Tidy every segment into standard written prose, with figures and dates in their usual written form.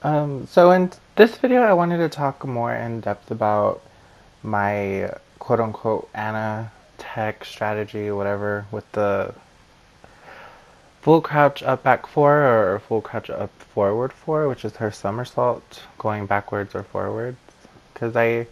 So in this video, I wanted to talk more in depth about my quote-unquote Anna tech strategy, whatever, with the full crouch up back four or full crouch up forward four, which is her somersault going backwards or forwards. Because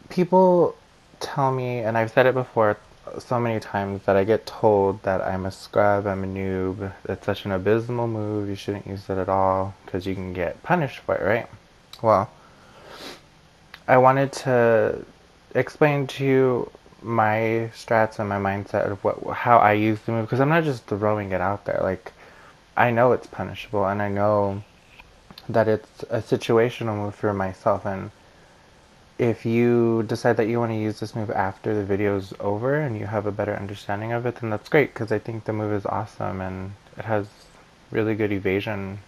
people tell me, and I've said it before so many times, that I get told that I'm a scrub, I'm a noob, it's such an abysmal move, you shouldn't use it at all because you can get punished for it, right? Well, I wanted to explain to you my strats and my mindset of how I use the move, because I'm not just throwing it out there. Like, I know it's punishable, and I know that it's a situational move for myself. And if you decide that you want to use this move after the video's over and you have a better understanding of it, then that's great, because I think the move is awesome and it has really good evasion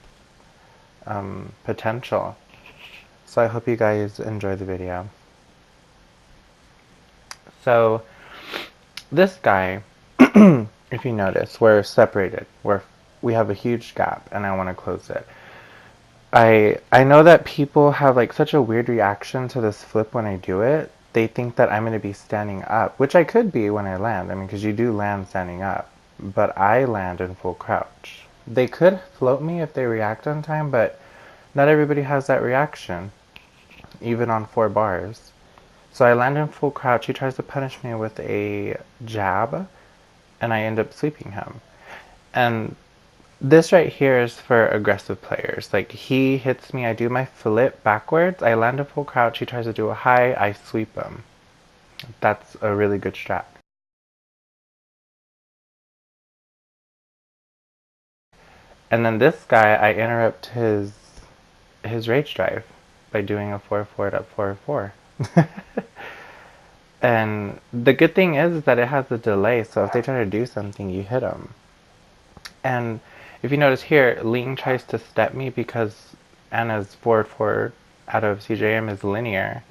potential. So I hope you guys enjoy the video. So this guy, if you notice, we're separated. We have a huge gap, and I want to close it. I know that people have like such a weird reaction to this flip when I do it. They think that I'm going to be standing up, which I could be when I land. I mean, because you do land standing up, but I land in full crouch. They could float me if they react on time, but not everybody has that reaction, even on 4 bars. So I land in full crouch. He tries to punish me with a jab, and I end up sweeping him. And this right here is for aggressive players. Like, he hits me, I do my flip backwards, I land a full crouch, he tries to do a high, I sweep him. That's a really good strat. And then this guy, I interrupt his rage drive by doing a 4-4 up 4-4. And the good thing is that it has a delay, so if they try to do something, you hit them. And if you notice here, Ling tries to step me because Anna's forward 4 out of CJM is linear.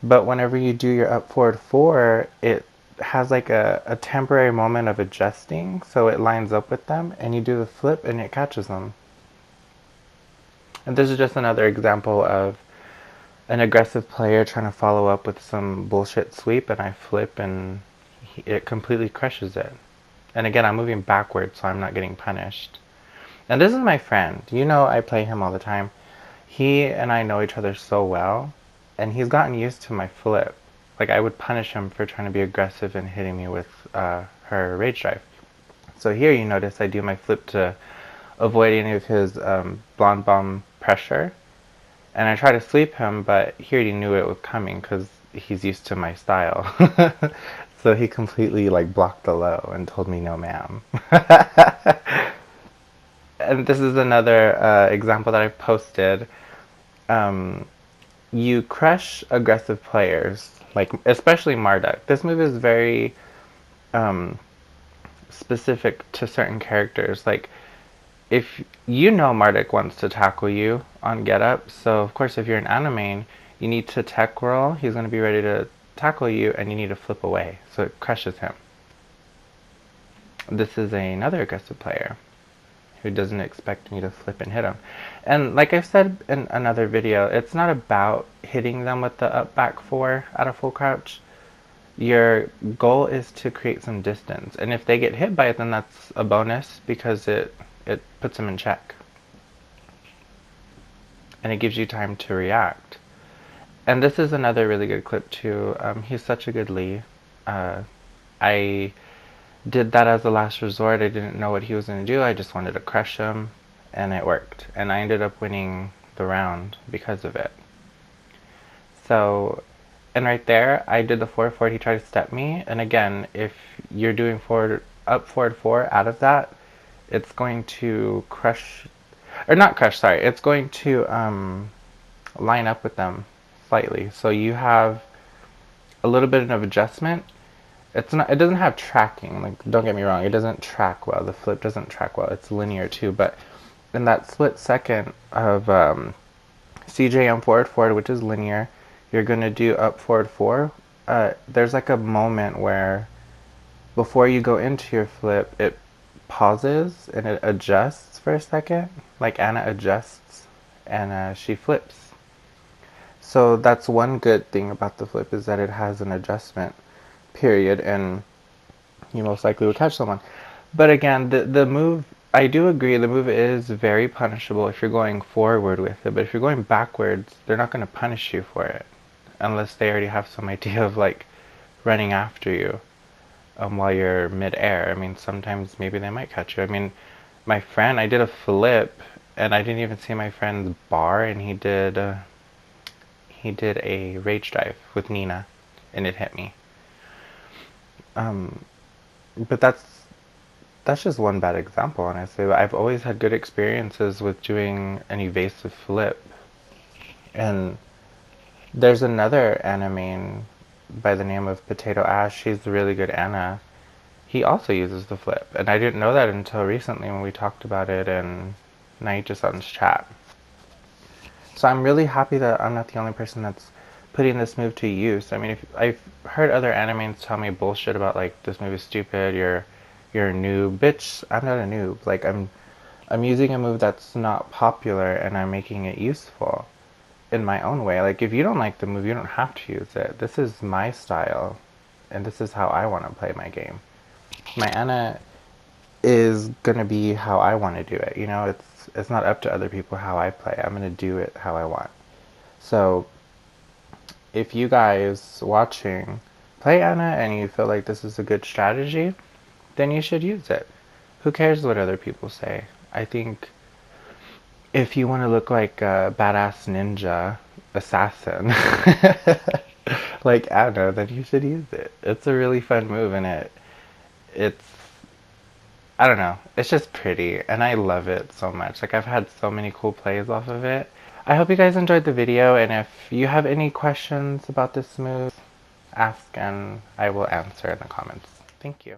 But whenever you do your up forward 4, it has like a temporary moment of adjusting, so it lines up with them, and you do the flip and it catches them. And this is just another example of an aggressive player trying to follow up with some bullshit sweep, and I flip and it completely crushes it. And again, I'm moving backwards, so I'm not getting punished. And this is my friend. You know, I play him all the time. He and I know each other so well, and he's gotten used to my flip. Like, I would punish him for trying to be aggressive and hitting me with her rage drive. So here you notice I do my flip to avoid any of his blonde bomb pressure. And I try to sweep him, but he already knew it was coming because he's used to my style. So he completely like blocked the low and told me no ma'am. And this is another example that I've posted. You crush aggressive players, like especially Marduk. This move is very specific to certain characters. Like, if you know Marduk wants to tackle you on get up, so of course if you're an anime, you need to tech roll, he's going to be ready to tackle you, and you need to flip away, so it crushes him. This is another aggressive player who doesn't expect me to flip and hit him. And like I've said in another video, it's not about hitting them with the up back 4 out of full crouch. Your goal is to create some distance, and if they get hit by it, then that's a bonus because it puts them in check. And it gives you time to react. And this is another really good clip too. He's such a good Lee. I did that as a last resort. I didn't know what he was going to do. I just wanted to crush him, and it worked. And I ended up winning the round because of it. So, and right there, I did the 4-4. He tried to step me. And again, if you're doing up forward 4 out of that, it's going to crush, or not crush, sorry, it's going to line up with them slightly. So you have a little bit of adjustment. It doesn't have tracking, like, don't get me wrong, it doesn't track well, the flip doesn't track well, it's linear too, but in that split second of CJM forward forward, which is linear, you're going to do up forward 4, there's like a moment where before you go into your flip, it pauses and it adjusts for a second. Like Anna adjusts and she flips. So that's one good thing about the flip, is that it has an adjustment period and you most likely will catch someone. But again, the move, I do agree, the move is very punishable if you're going forward with it, but if you're going backwards, they're not going to punish you for it. Unless they already have some idea of like running after you while you're mid-air. I mean, sometimes maybe they might catch you. I mean, my friend, I did a flip and I didn't even see my friend's bar, and he did a rage dive with Nina and it hit me. But that's just one bad example, honestly. But I've always had good experiences with doing an evasive flip. And there's another Anna main by the name of Potato Ash. She's a really good Anna. He also uses the flip. And I didn't know that until recently when we talked about it in Naija-san's chat. So I'm really happy that I'm not the only person that's putting this move to use. I mean, if I've heard other animes tell me bullshit about like this move is stupid, you're a noob. Bitch, I'm not a noob. Like I'm using a move that's not popular and I'm making it useful in my own way. Like if you don't like the move, you don't have to use it. This is my style and this is how I want to play my game. My Anna is gonna be how I want to do it. You know, it's not up to other people how I play. I'm gonna do it how I want. So if you guys watching play Anna and you feel like this is a good strategy, then you should use it. Who cares what other people say? I think if you want to look like a badass ninja assassin like Anna, then you should use it. It's a really fun move, and it's I don't know, it's just pretty and I love it so much. Like I've had so many cool plays off of it. I hope you guys enjoyed the video, and if you have any questions about this move, ask and I will answer in the comments. Thank you.